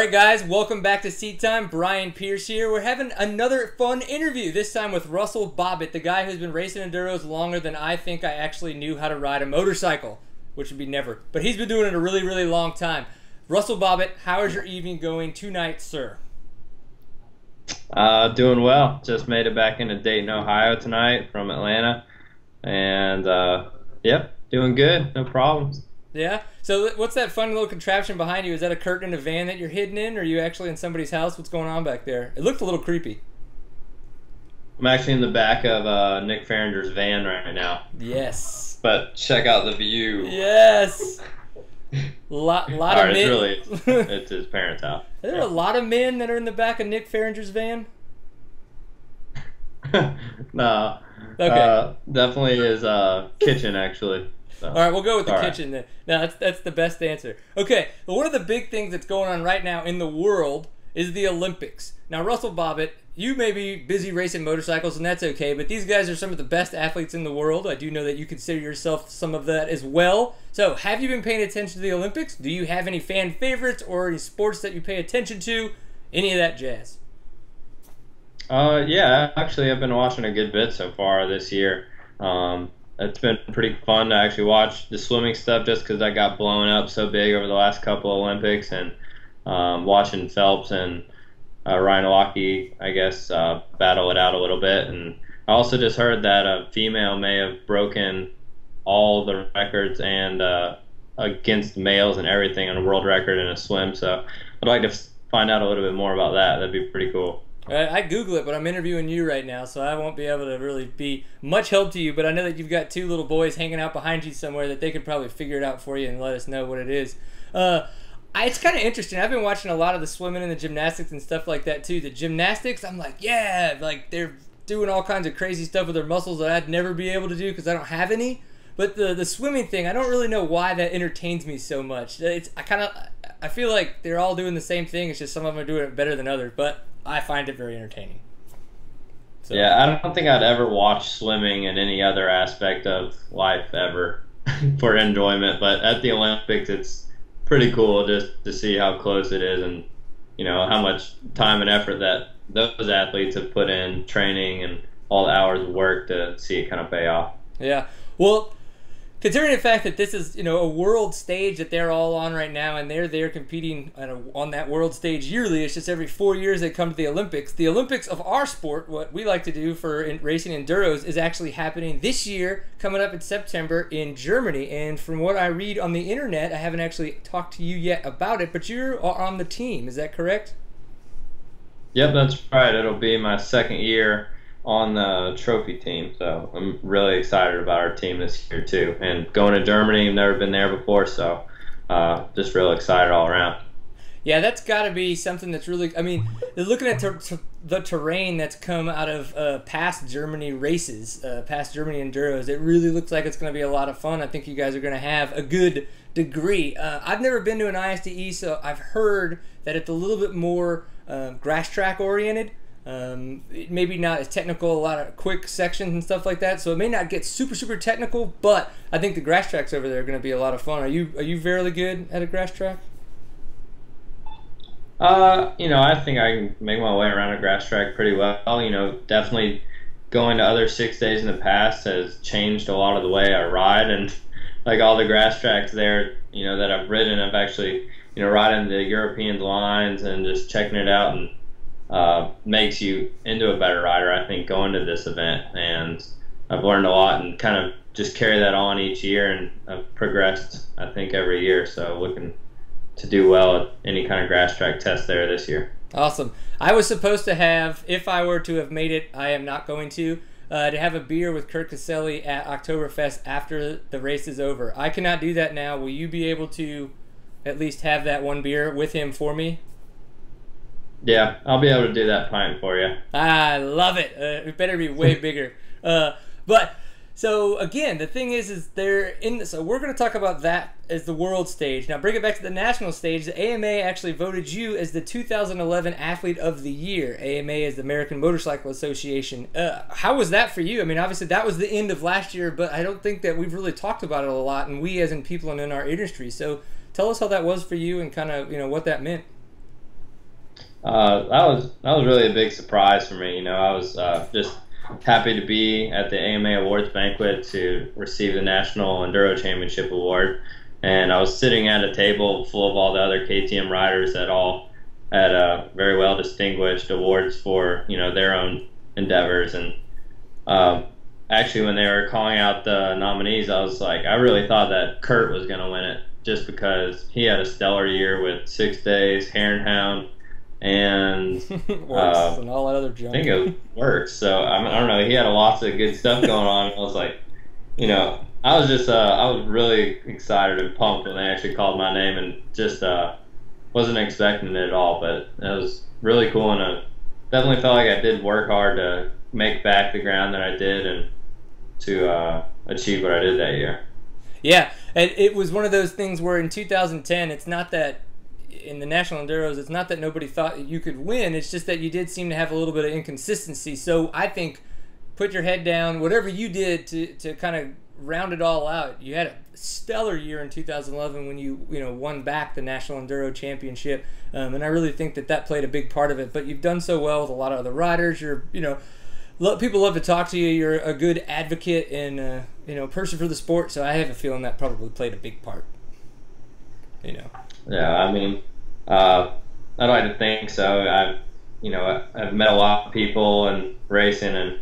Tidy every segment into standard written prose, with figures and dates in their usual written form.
right, guys, welcome back to Seat Time. Brian Pierce here. We're having another fun interview, this time with Russell Bobbitt, the guy who's been racing enduros longer than I think I actually knew how to ride a motorcycle, which would be never. But he's been doing it a really, really long time. Russell Bobbitt, how is your evening going tonight, sir? Doing well. Just made it back into Dayton, Ohio tonight from Atlanta. And, yep, doing good. No problems. Yeah? So what's that fun little contraption behind you? Is that a curtain in a van that you're hidden in, or are you actually in somebody's house? What's going on back there? It looked a little creepy. I'm actually in the back of Nick Farringer's van right now. Yes. But check out the view. Yes. lot of men. It's his parents' house. Are there a lot of men that are in the back of Nick Farringer's van? No. Okay. Definitely his kitchen, actually. So. All right, we'll go with the kitchen then. No, that's the best answer. Okay, well, one of the big things that's going on right now in the world is the Olympics. Now, Russell Bobbitt, you may be busy racing motorcycles, and that's okay, but these guys are some of the best athletes in the world. I do know that you consider yourself some of that as well. So, have you been paying attention to the Olympics? Do you have any fan favorites or any sports that you pay attention to? Any of that jazz? Yeah, actually, I've been watching a good bit so far this year. It's been pretty fun to actually watch the swimming stuff just because I got blown up so big over the last couple of Olympics, and watching Phelps and Ryan Lochte, I guess, battle it out a little bit. And I also just heard that a female may have broken all the records and against males and everything on a world record in a swim. So I'd like to find out a little bit more about that. That'd be pretty cool. I Google it, but I'm interviewing you right now, so I won't be able to really be much help to you. But I know that you've got two little boys hanging out behind you somewhere that they could probably figure it out for you and let us know what it is. It's kind of interesting. I've been watching a lot of the swimming and the gymnastics and stuff like that too. The gymnastics, I'm like, yeah, like they're doing all kinds of crazy stuff with their muscles that I'd never be able to do because I don't have any. But the swimming thing, I don't really know why that entertains me so much. I feel like they're all doing the same thing. It's just some of them are doing it better than others. But I find it very entertaining. So. Yeah, I don't think I'd ever watch swimming in any other aspect of life ever for enjoyment. But at the Olympics, it's pretty cool just to see how close it is, and how much time and effort that those athletes have put in training and all the hours of work to see it kind of pay off. Yeah. Well, considering the fact that this is, a world stage that they're all on right now, and they're there competing on that world stage yearly. It's just every 4 years they come to the Olympics. The Olympics of our sport, what we like to do for racing enduros, is actually happening this year, coming up in September in Germany. And from what I read on the internet, I haven't actually talked to you yet about it, but you're on the team. Is that correct? Yep, that's right. It'll be my second year on the trophy team, so I'm really excited about our team this year too. And going to Germany, I've never been there before, so just real excited all around. Yeah, that's got to be something that's really, I mean, looking at the terrain that's come out of past Germany races, past Germany enduros, it really looks like it's going to be a lot of fun. I think you guys are going to have a good degree. I've never been to an ISTE, so I've heard that it's a little bit more grass track oriented. Maybe not as technical, a lot of quick sections and stuff like that, so it may not get super technical, but I think the grass tracks over there are going to be a lot of fun. Are you fairly good at a grass track? I think I can make my way around a grass track pretty well. Definitely going to other 6 days in the past has changed a lot of the way I ride, and like all the grass tracks there, that I've ridden, I've actually, riding the European lines and just checking it out, and makes you into a better rider, I think, going to this event. And I've learned a lot and kind of just carry that on each year, and I've progressed, I think, every year. So looking to do well at any kind of grass track test there this year. Awesome. I was supposed to have, if I were to have made it, I am not going to have a beer with Kurt Caselli at Oktoberfest after the race is over. I cannot do that now. Will you be able to at least have that one beer with him for me? Yeah, I'll be able to do that pint for you. I love it. It better be way bigger. But so again, the thing is they're in. So we're going to talk about that as the world stage. Now bring it back to the national stage. The AMA actually voted you as the 2011 Athlete of the Year. AMA is the American Motorcycle Association. How was that for you? I mean, obviously that was the end of last year, but I don't think that we've really talked about it a lot, and we as in people in our industry. So tell us how that was for you and kind of what that meant. That was really a big surprise for me. I was just happy to be at the AMA Awards banquet to receive the National Enduro Championship award, and I was sitting at a table full of all the other KTM riders that all had very well distinguished awards for their own endeavors. And actually, when they were calling out the nominees, I was like, I really thought that Kurt was going to win it just because he had a stellar year with 6 days, Hare and Hound, and Works and all that other junk. I think it works. So I don't know. He had lots of good stuff going on. I was like, I was just I was really excited and pumped when they actually called my name, and just wasn't expecting it at all. But it was really cool, and I definitely felt like I did work hard to make back the ground that I did and to achieve what I did that year. Yeah, and it was one of those things where in 2010, it's not that in the National Enduros, it's not that nobody thought you could win. It's just that you did seem to have a little bit of inconsistency. So I think put your head down, whatever you did to kind of round it all out. You had a stellar year in 2011 when you won back the National Enduro Championship, and I really think that played a big part of it. But you've done so well with a lot of other riders. People love to talk to you. You're a good advocate and person for the sport. So I have a feeling that probably played a big part. Yeah, I mean, I'd like to think so. I've met a lot of people and racing, and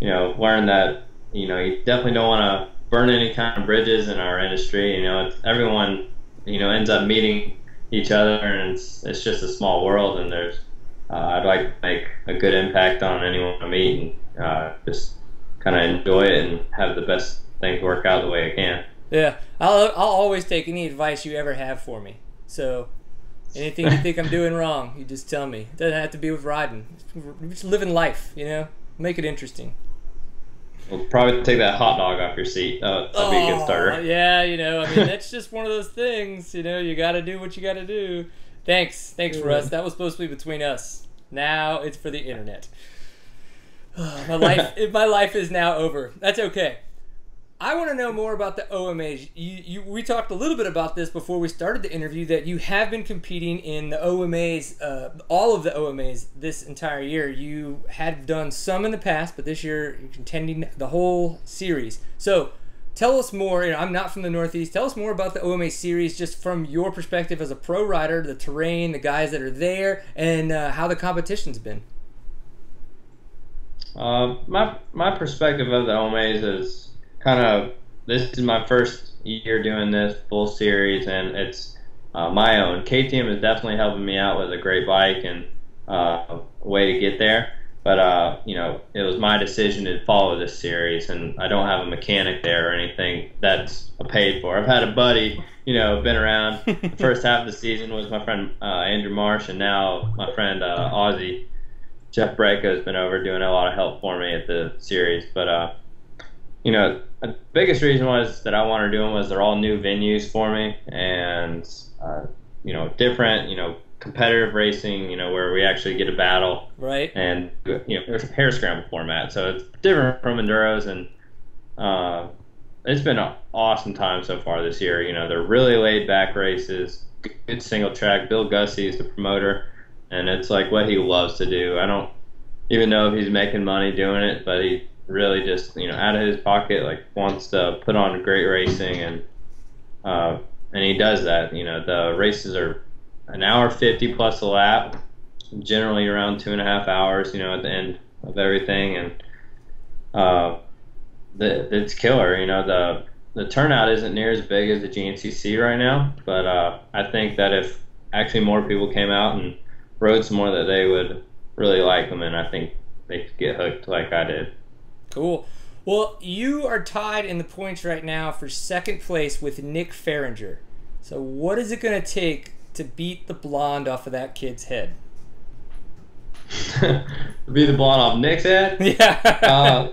learned that you definitely don't want to burn any kind of bridges in our industry. Everyone ends up meeting each other, and it's just a small world. And I'd like to make a good impact on anyone I meet, and just kind of enjoy it and have the best things work out the way I can. Yeah, I'll always take any advice you ever have for me. So anything you think I'm doing wrong, you just tell me. It doesn't have to be with riding. Just living life, Make it interesting. We'll probably take that hot dog off your seat. That'd be a good starter. Yeah, that's just one of those things. You got to do what you got to do. Thanks, Russ. That was supposed to be between us. Now it's for the internet. My life is now over. That's okay. I want to know more about the OMAs. We talked a little bit about this before we started the interview, that you have been competing in the OMAs, all of the OMAs this entire year. You had done some in the past, but this year you're contending the whole series. So tell us more. I'm not from the Northeast. Tell us more about the OMA series, just from your perspective as a pro rider, the terrain, the guys that are there, and how the competition's been. My perspective of the OMAs is this is my first year doing this full series, and it's my own. KTM is definitely helping me out with a great bike and a way to get there. But it was my decision to follow this series, and I don't have a mechanic there or anything that's paid for. I've had a buddy, been around. The first half of the season was my friend Andrew Marsh, and now my friend Aussie Jeff Brayko has been over doing a lot of help for me at the series. But the biggest reason was that I wanted to do them was they're all new venues for me, and different, competitive racing, where we actually get a battle, right? And there's a hare scramble format, so it's different from enduros, and it's been an awesome time so far this year. They're really laid back races, good single track. Bill Gussie is the promoter, and it's like what he loves to do. I don't even know if he's making money doing it, but he really just out of his pocket wants to put on great racing, and he does that. The races are an hour 50 plus a lap, generally around 2.5 hours, at the end of everything, and it's killer. The turnout isn't near as big as the GNCC right now, but I think that if actually more people came out and rode some more, that they would really like them, and I think they could get hooked like I did. Cool. Well, you are tied in the points right now for second place with Nick Farringer. So what is it going to take to beat the blonde off of that kid's head? Beat the blonde off Nick's head? Yeah.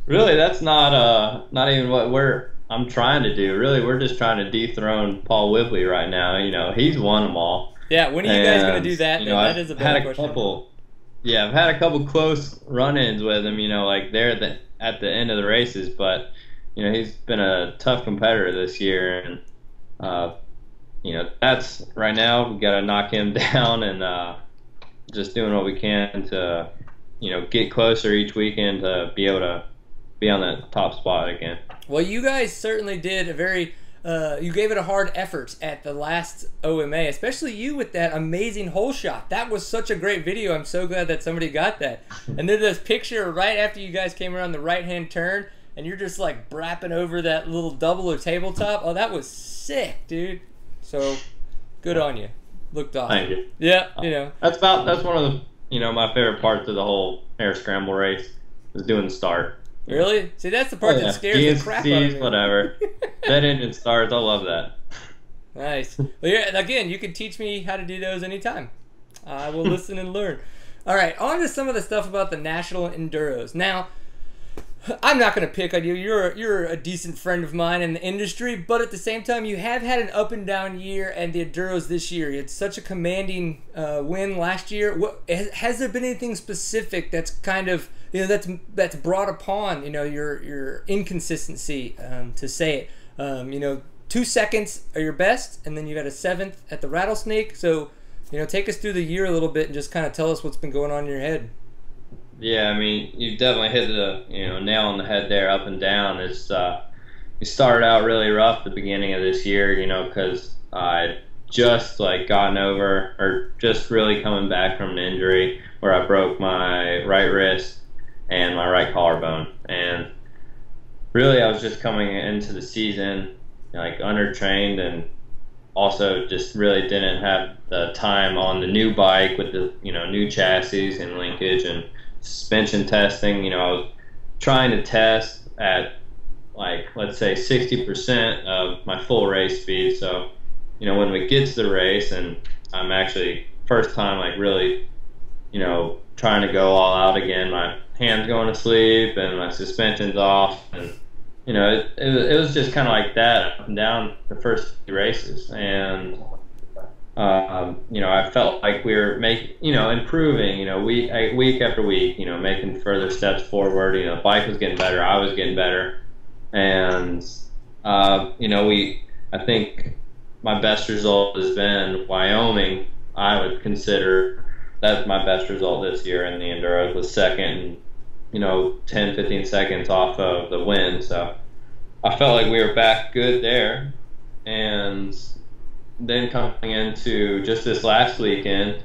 Really, that's not even what I'm trying to do. Really, we're just trying to dethrone Paul Whibley right now. He's won them all. Yeah, when are you guys going to do that? That is a better question. I've had a couple close run-ins with him, there at the end of the races, but, he's been a tough competitor this year, and, that's right now, we got to knock him down and just doing what we can to, get closer each weekend to be able to be on that top spot again. Well, you guys certainly did a very. You gave it a hard effort at the last OMA, especially you with that amazing hole shot. That was such a great video. I'm so glad that somebody got that. And then this picture right after you guys came around the right-hand turn, and you're just like brapping over that little double or tabletop. Oh, that was sick, dude. So good on you. Looked awesome. Thank you. Yeah, That's one of the my favorite parts of the whole air scramble race is doing the start. Really? See, that's the part that scares the crap out of me. Whatever. That engine starts. I love that. Nice. Well, yeah, again, you can teach me how to do those anytime. I will listen and learn. All right, on to some of the stuff about the national enduros. Now, I'm not going to pick on you. You're a decent friend of mine in the industry, but at the same time, you have had an up and down year, and the enduros this year. You had such a commanding win last year. Has there been anything specific that's kind of that's brought upon your inconsistency, to say it? 2 seconds are your best, and then you got a 7th at the Rattlesnake. So take us through the year a little bit and just kind of tell us what's been going on in your head. Yeah, I mean, you've definitely hit the nail on the head there, up and down. It's we started out really rough at the beginning of this year, because I just gotten over or just really coming back from an injury where I broke my right wrist and my right collarbone, and really I was just coming into the season undertrained, and also just really didn't have the time on the new bike with the new chassis and linkage and suspension testing. I was trying to test at let's say 60% of my full race speed. So when we get to the race and I'm actually first time really trying to go all out again, my hands going to sleep and my suspension's off, and it was just kind of like that up and down the first few races. And I felt like we were improving, week after week, making further steps forward. The bike was getting better, I was getting better, and I think my best result has been Wyoming. I would consider that's my best result this year in the Enduro. Was second, 10-15 seconds off of the win. So I felt like we were back good there, and then coming into just this last weekend,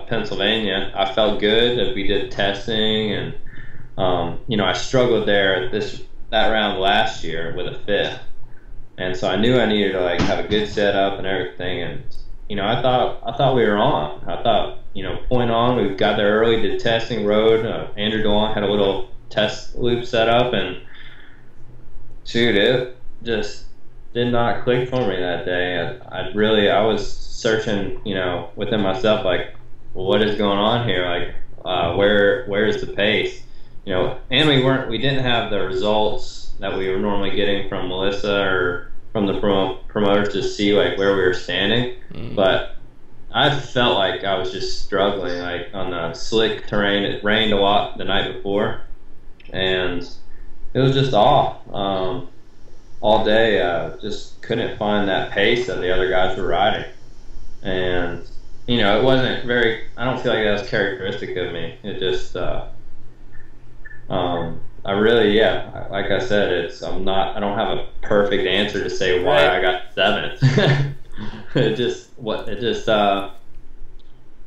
Pennsylvania, I felt good that we did testing, and I struggled there at that round last year with a 5th, and so I knew I needed to have a good setup and everything. And I thought we were on. I thought point on. We got there early, did testing, rode. Andrew DeLong had a little test loop set up, and shoot, it just did not click for me that day. I was searching, within myself, what is going on here? Where is the pace? And we didn't have the results that we were normally getting from Melissa or from the promoters to see where we were standing. But I felt like I was just struggling, on the slick terrain. It rained a lot the night before, and it was just off. All day, just couldn't find that pace that the other guys were riding. And, it wasn't I don't feel like that was characteristic of me. It just, I really, like I said, I don't have a perfect answer to say why I got 7th.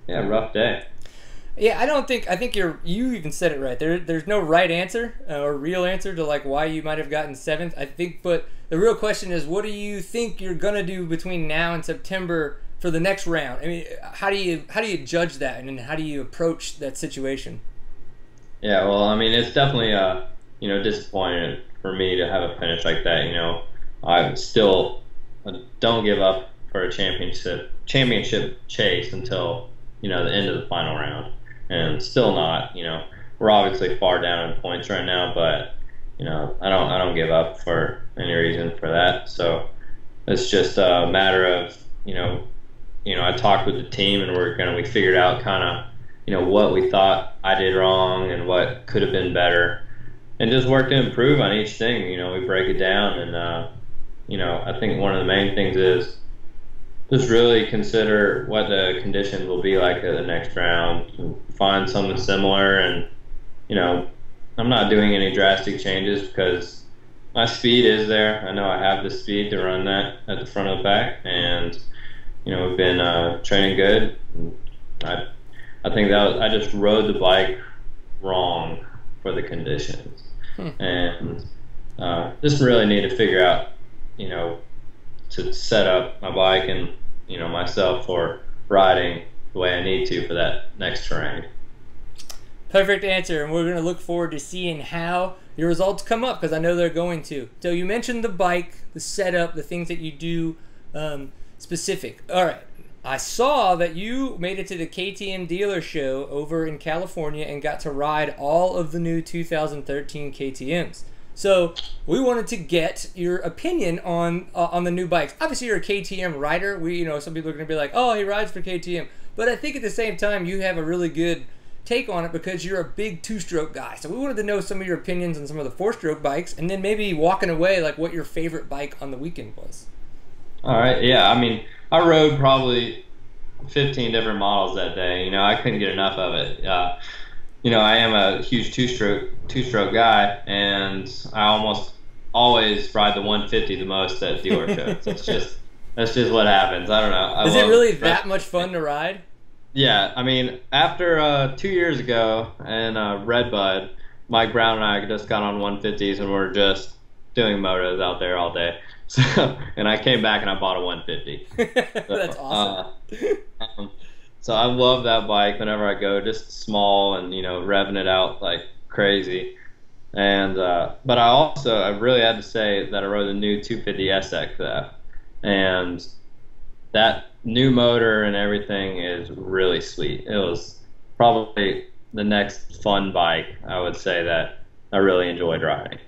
Rough day. Yeah, I think you even said it right. There's no right answer or real answer to why you might have gotten 7th. I think, but the real question is, what do you think you're gonna do between now and September for the next round? I mean, how do you judge that, and how do you approach that situation? Yeah, well, I mean, it's definitely disappointing for me to have a finish like that. I still don't give up for a championship chase until the end of the final round. And still not, we're obviously far down in points right now, but I don't give up for any reason for that. So it's just a matter of I talked with the team, and we figured out kind of what we thought I did wrong and what could have been better, and just work to improve on each thing. We break it down, and I think one of the main things is just really consider what the conditions will be like at the next round, find something similar, and you know, I'm not doing any drastic changes because my speed is there. I know I have the speed to run that at the front of the pack, and you know, we've been training good. I think that I just rode the bike wrong for the conditions, and just really need to figure out, you know, to set up my bike and you know myself for riding the way I need to for that next terrain. Perfect answer, and we're going to look forward to seeing how your results come up because I know they're going to. So you mentioned the bike, the setup, the things that you do specific. All right, I saw that you made it to the KTM dealer show over in California and got to ride all of the new 2013 KTMs. So we wanted to get your opinion on the new bikes. Obviously, you're a KTM rider. Some people are going to be like, oh, he rides for KTM. But I think at the same time, you have a really good take on it because you're a big two-stroke guy. So we wanted to know some of your opinions on some of the four-stroke bikes, and then maybe walking away, like what your favorite bike on the weekend was. All right, yeah. I mean, I rode probably 15 different models that day. You know, I couldn't get enough of it. You know, I am a huge two-stroke guy, and I almost always ride the 150 the most at dealer shows. That's just what happens. I don't know. Is it really that much fun to ride? Yeah, I mean, after 2 years ago in Redbud, Mike Brown and I just got on 150s and we're just doing motos out there all day. So, and I came back and I bought a 150. So, that's awesome. So I love that bike whenever I go, just small and you know revving it out like crazy. And but I really had to say that I rode the new 250 SX and that new motor and everything is really sweet. It was probably the next fun bike I would say that I really enjoyed riding.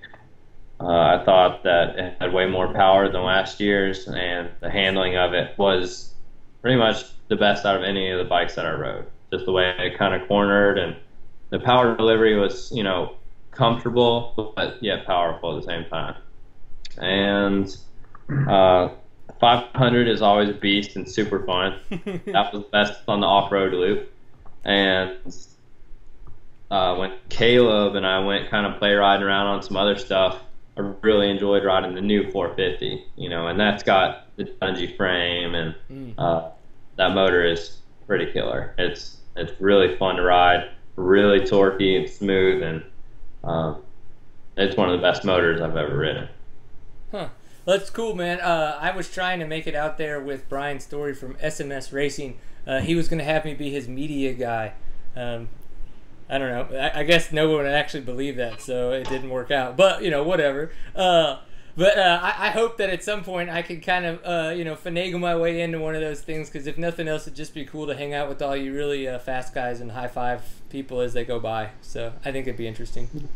I thought that it had way more power than last year's, and the handling of it was pretty much the best out of any of the bikes that I rode. Just the way it kind of cornered, and the power delivery was, you know, comfortable but yet powerful at the same time. And 500 is always a beast and super fun. That was best on the off-road loop. And when Caleb and I went kind of play riding around on some other stuff, I really enjoyed riding the new 450, you know, and that's got the Dungy frame, and that motor is pretty killer. It's really fun to ride, really torquey and smooth, and it's one of the best motors I've ever ridden. Huh. That's cool, man. I was trying to make it out there with Brian Story from SMS Racing. He was going to have me be his media guy. I don't know. I guess no one would actually believe that, so it didn't work out. But, you know, whatever. I hope that at some point I can kind of, finagle my way into one of those things, because if nothing else, it'd just be cool to hang out with all you really fast guys and high-five people as they go by. So I think it'd be interesting.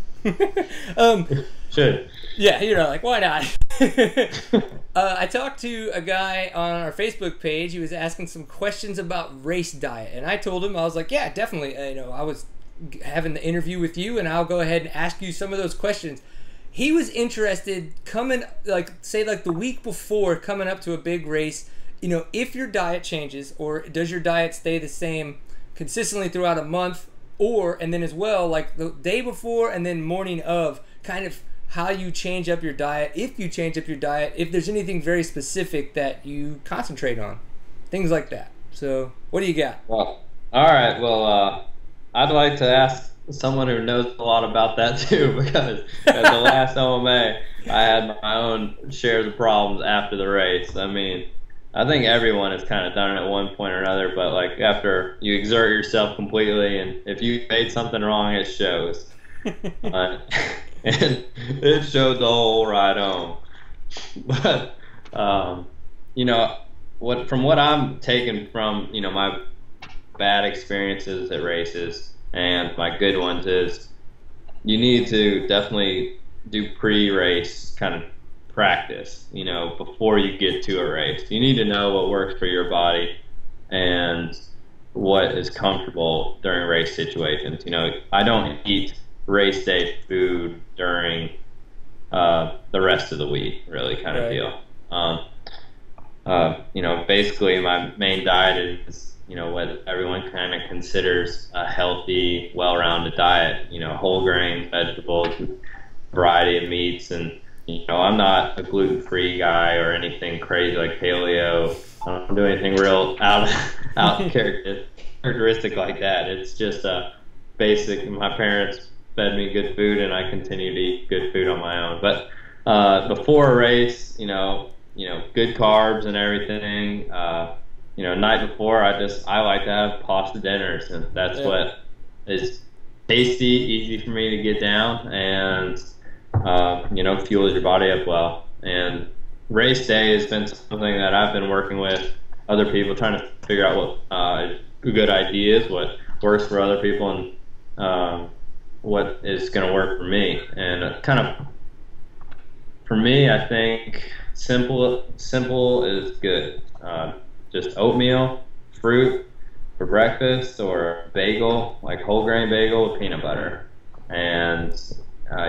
Should. Yeah, you know, like, why not? I talked to a guy on our Facebook page. He was asking some questions about race diet, and I told him, I was like, yeah, definitely. I was having the interview with you, and I'll go ahead and ask you some of those questions. He was interested coming, say the week before coming up to a big race, you know, if your diet changes, or does your diet stay the same consistently throughout a month, and then as well, like the day before and then morning of, kind of how you change up your diet, if you change up your diet, if there's anything very specific that you concentrate on, things like that. So what do you got? Well, all right. Well, I'd like to ask someone who knows a lot about that too, because at the last OMA, I had my own shares of problems after the race. I mean, I think everyone has kind of done it at one point or another, but like after you exert yourself completely, and if you made something wrong, it shows. And it showed the whole ride home. But from what I'm taking from my bad experiences at races and my good ones is you need to definitely do pre-race kind of practice, before you get to a race. You need to know what works for your body and what is comfortable during race situations. I don't eat race day food during the rest of the week, really, kind of deal. basically my main diet is, what everyone kind of considers a healthy, well-rounded diet. Whole grain, vegetables, variety of meats, and I'm not a gluten-free guy or anything crazy like paleo. I don't do anything real out characteristic like that. It's just basic. My parents fed me good food, and I continue to eat good food on my own. But before a race, good carbs and everything. Night before, I like to have pasta dinners, and that's what is tasty, easy for me to get down, and fuels your body up well. And race day has been something that I've been working with other people, trying to figure out what a good idea is, what works for other people, and what is going to work for me. And kind of for me, I think simple is good. Just oatmeal, fruit for breakfast, or a bagel, like whole grain bagel with peanut butter. And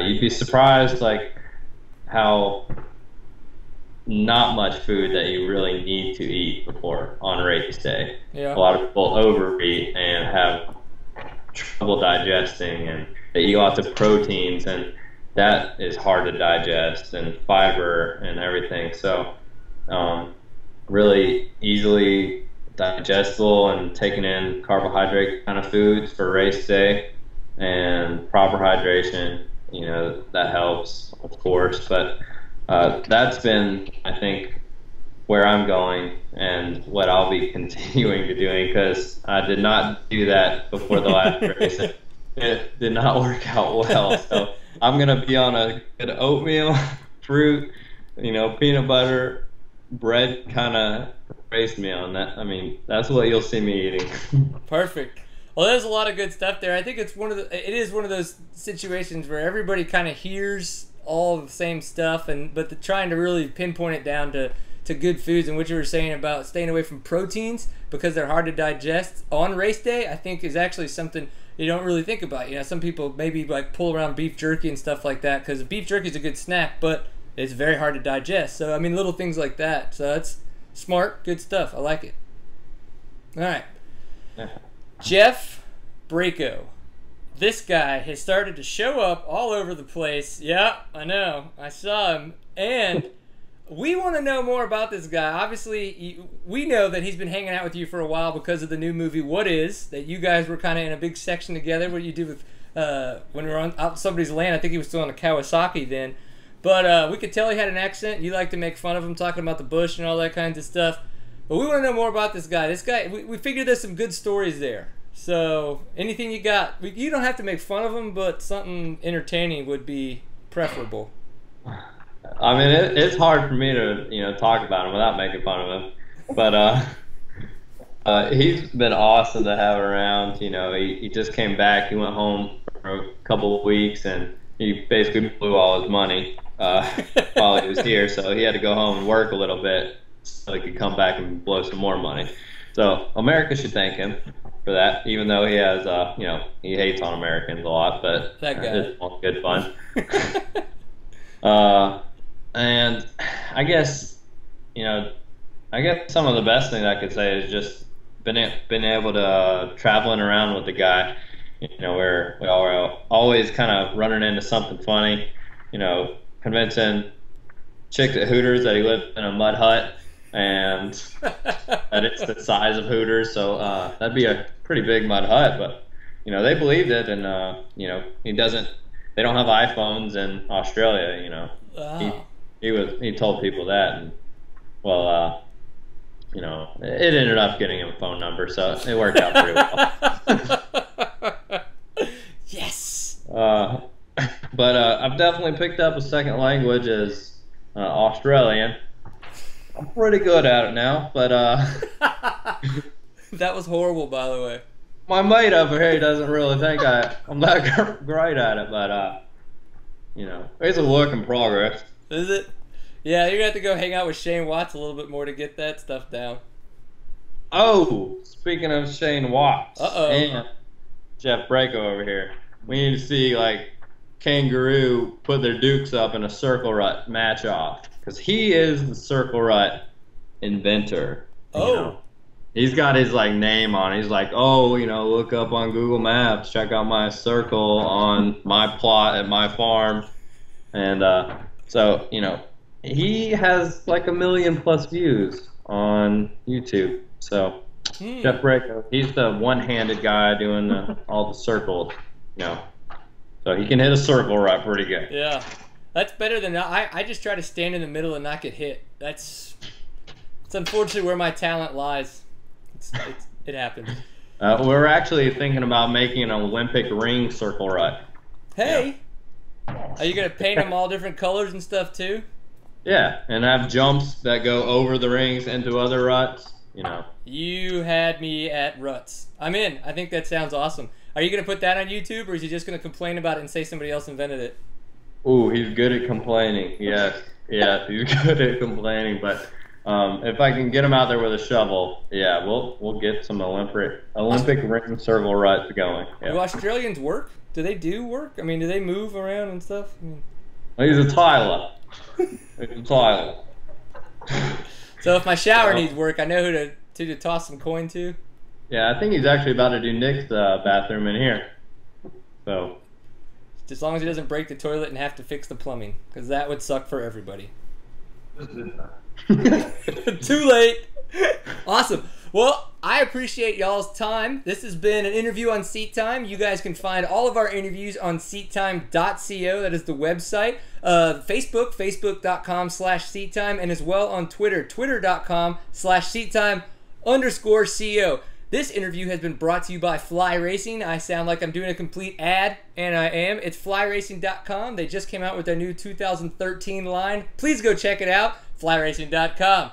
you'd be surprised like how not much food that you really need to eat before on race day. Yeah. A lot of people overeat and have trouble digesting, and they eat lots of proteins, and that is hard to digest, and fiber and everything. So really easily digestible, and taking in carbohydrate kind of foods for race day, and proper hydration, that helps, of course. But that's been, I think, where I'm going and what I'll be continuing to doing, because I did not do that before the last race. It did not work out well. So I'm going to be on a good oatmeal, fruit, peanut butter, bread kind of race meal. And that's what you'll see me eating. Perfect. Well, there's a lot of good stuff there. I think it is one of those situations where everybody kind of hears all the same stuff, but trying to really pinpoint it down to good foods, and what you were saying about staying away from proteins because they're hard to digest on race day, I think is actually something you don't really think about. Some people maybe like pull around beef jerky and stuff like that, because beef jerky is a good snack, but it's very hard to digest. So little things like that. So that's smart, good stuff. I like it. All right. Jeff Braco. This guy has started to show up all over the place. Yeah, I know. I saw him. And we want to know more about this guy. Obviously, we know that he's been hanging out with you for a while because of the new movie, What Is? That you guys were kind of in a big section together. What you did with when we were out somebody's land. I think he was still on a Kawasaki then. But we could tell he had an accent. You like to make fun of him, talking about the bush and all that kinds of stuff. But we want to know more about this guy. This guy, we figured there's some good stories there. So anything you got, you don't have to make fun of him, but something entertaining would be preferable. It's hard for me to talk about him without making fun of him. But he's been awesome to have around. He just came back. He went home for a couple of weeks, and he basically blew all his money while he was here. So he had to go home and work a little bit so he could come back and blow some more money. So America should thank him for that, even though he has, he hates on Americans a lot, but that guy. It's all good fun. And I guess some of the best thing I could say is just been able to traveling around with the guy. Where we are always kind of running into something funny. Convincing chicks at Hooters that he lived in a mud hut, and that it's the size of Hooters, so that'd be a pretty big mud hut, but they believed it, and they don't have iPhones in Australia. Wow. He told people that, and it ended up getting him a phone number, so it worked out pretty well. Yes. But I've definitely picked up a second language as Australian. I'm pretty good at it now, but that was horrible, by the way. My mate over here doesn't really think I'm that great at it, but it's a work in progress. Is it? Yeah, you're gonna have to go hang out with Shane Watts a little bit more to get that stuff down. Oh, speaking of Shane Watts and Jeff Braco over here, we need to see Kangaroo put their dukes up in a circle rut match off, because he is the circle rut inventor. You know, he's got his like name on it. He's like, oh, you know, look up on Google Maps, check out my circle on my plot at my farm, and so you know, he has like 1 million+ views on YouTube. So Jeff Brayco, he's the one-handed guy doing all the circles, you know. So he can hit a circle right pretty good. Yeah, that's better than I just try to stand in the middle and not get hit. It's unfortunately where my talent lies. It happens. We're actually thinking about making an Olympic ring circle rut. Hey, are you gonna paint them all different colors and stuff too? Yeah, and have jumps that go over the rings into other ruts. You know. You had me at ruts. I'm in. I think that sounds awesome. Are you gonna put that on YouTube, or is he just gonna complain about it and say somebody else invented it? Ooh, he's good at complaining. Yes, he's good at complaining. But if I can get him out there with a shovel, yeah, we'll get some Olympic ring circle ruts going. Yeah. Do Australians work? Do they do work? I mean, do they move around and stuff? I mean... He's a tiler. He's a tiler. So if my shower needs work, I know who to toss some coin to. Yeah, I think he's actually about to do Nick's bathroom in here. So. As long as he doesn't break the toilet and have to fix the plumbing, because that would suck for everybody. Too late. Awesome. Well, I appreciate y'all's time. This has been an interview on Seat Time. You guys can find all of our interviews on seattime.co. That is the website. Facebook, facebook.com/seattime, and as well on Twitter, twitter.com/seattime_co. This interview has been brought to you by Fly Racing. I sound like I'm doing a complete ad, and I am. It's flyracing.com. They just came out with their new 2013 line. Please go check it out, flyracing.com.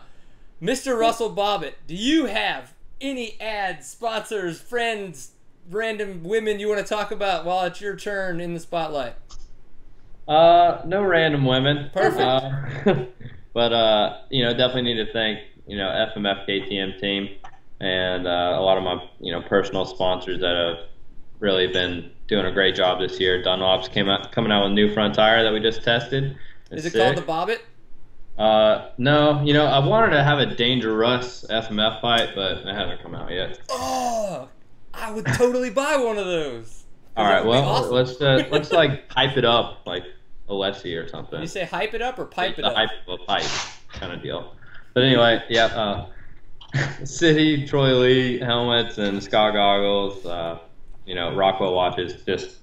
Mr. Russell Bobbitt, do you have any ads, sponsors, friends, random women you want to talk about while it's your turn in the spotlight? No random women. Perfect. But you know, definitely need to thank, you know, FMF KTM team and a lot of my, you know, personal sponsors that have really been doing a great job this year. Dunlop's coming out with a new front tire that we just tested. Is it called the Bobbitt? No, you know, I wanted to have a Dangerous FMF fight, but it hasn't come out yet. Oh, I would totally buy one of those. All right, well, awesome. let's like hype it up like Alessi or something. You say hype it up or pipe it up? Hype of a pipe kind of deal. But anyway, yeah, City, Troy Lee helmets and Scott goggles, you know, Rockwell watches, just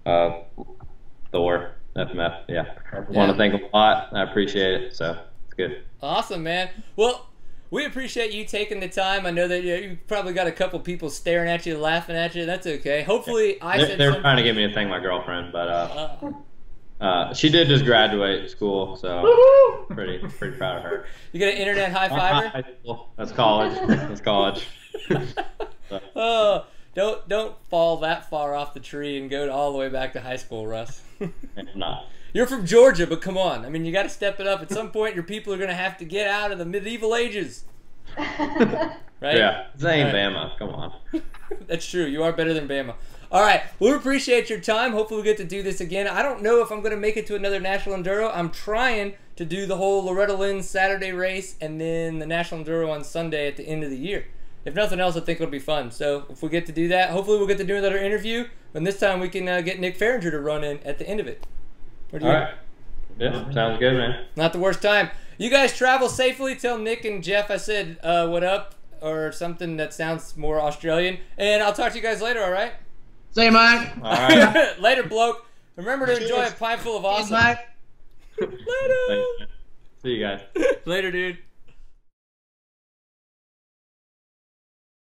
Thor. FMF, yeah. I want to thank them a lot. I appreciate it, so it's good. Awesome, man. Well, we appreciate you taking the time. I know that you probably got a couple people staring at you, laughing at you. That's okay. Hopefully, they're trying to get me to thank my girlfriend, but she did just graduate school, so pretty proud of her. You got an internet high fiver? That's college. That's college. So. Oh, don't fall that far off the tree and go all the way back to high school, Russ. I'm not. You're from Georgia, but come on. I mean, you got to step it up. At some point, your people are going to have to get out of the medieval ages. Right? Yeah. This ain't Bama. Come on. That's true. You are better than Bama. All right. We appreciate your time. Hopefully, we get to do this again. I don't know if I'm going to make it to another National Enduro. I'm trying to do the whole Loretta Lynn Saturday race and then the National Enduro on Sunday at the end of the year. If nothing else, I think it'll be fun. So if we get to do that, hopefully we'll get to do another interview. And this time we can get Nick Farringer to run in at the end of it. All right. Yeah, sounds good, man. Not the worst time. You guys travel safely. Tell Nick and Jeff I said what up or something that sounds more Australian. And I'll talk to you guys later, all right? See you, mate. All right. Later, bloke. Remember to enjoy a pint full of awesome. Mate. Later. Thanks, man. See you guys. Later, dude.